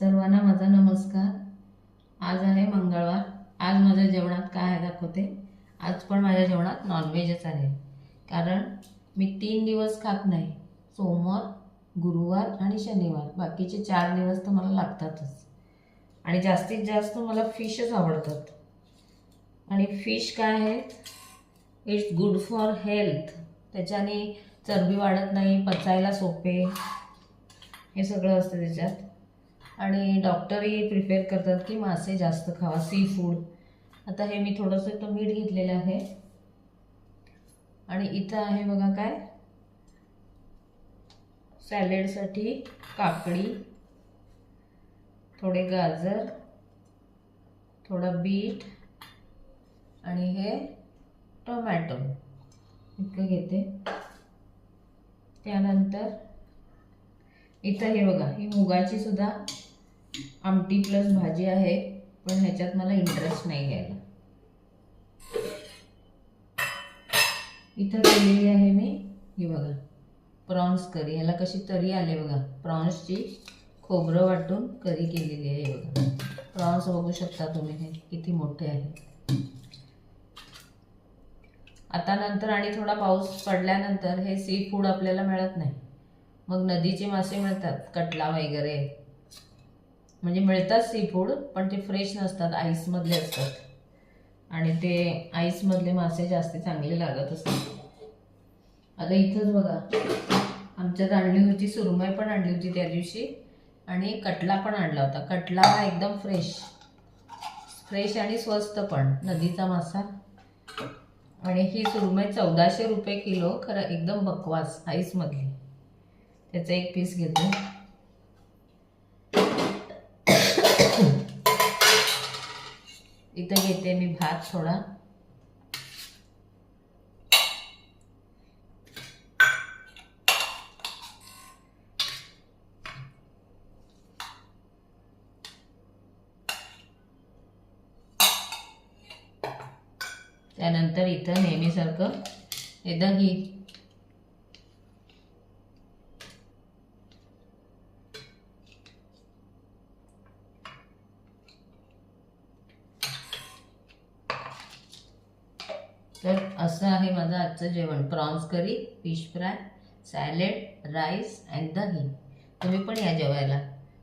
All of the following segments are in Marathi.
सर्वांना माझा नमस्कार। आज आहे मंगळवार। आज माझ्या जेवणात काय आहे दाखवते। आज पण माझ्या जेवणात नॉनव्हेजच आहे, कारण मी 3 दिवस खात नाही, सोमवार, गुरुवार आणि शनिवार। बाकीचे 4 दिवस तर मला लागतातच। आणि जास्तीत जास्त मला फिशच आवडतात। आणि फिश काय आहे, इट्स गुड फॉर हेल्थ। त्याच्याने चरबी वाढत नाही, पचायला सोपे, हे सगळं असतं त्याच्यात। आणि डॉक्टरही प्रिफेअर करतात की मासे जास्त खावा, सी फूड। आता हे मी थोडंसं इथं मीठ घेतलेलं आहे। आणि इथं आहे बघा काय, सॅलेडसाठी काकडी, थोडे गाजर, थोडा बीट आणि हे टोमॅटो इतकं घेते। त्यानंतर इथं हे बघा, ही मुगाची सुद्धा आमटी प्लस भाजी आहे, पण ह्याच्यात मला इंटरेस्ट नाही घ्यायला। इथं केलेली आहे मी, ही बघा प्रॉन्स करी। ह्याला कशी तरी आले बघा, प्रॉन्सची खोबरं वाटून करी केलेली आहे बघा। प्रॉन्स बघू शकता तुम्ही, हे किती मोठे आहे। आता नंतर आणि थोडा पाऊस पडल्यानंतर हे सी फूड आपल्याला मिळत नाही, मग नदीचे मासे मिळतात, कटला वगैरे, म्हणजे मिळतात सी फूड, पण ते फ्रेश नसतात, आईसमधले असतात। आणि ते आईसमधले मासे जास्त चांगले लागत असतात। आता इथंच बघा, आमच्यात आणली होती सुरमई, पण आणली होती त्या दिवशी, आणि कटला पण आणला होता। कटला हा एकदम फ्रेश आणि स्वस्त पण, नदीचा मासा। आणि ही सुरमई 1400 रुपये किलो, खरं एकदम बकवास, आईसमधली। त्याचा एक पीस घेते। इथं घेते मी भात थोडा, त्यानंतर इथं नेहमीसारखं हे दही, तर असं आहे माझं आजचं जेवण। Prawns curry, fish fry, salad, rice and दही। तुम्ही पण या जेवायला।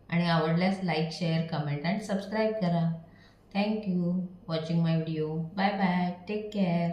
आणि आवडल्यास like, share, comment and subscribe करा। Thank you watching my video. Bye bye, take care.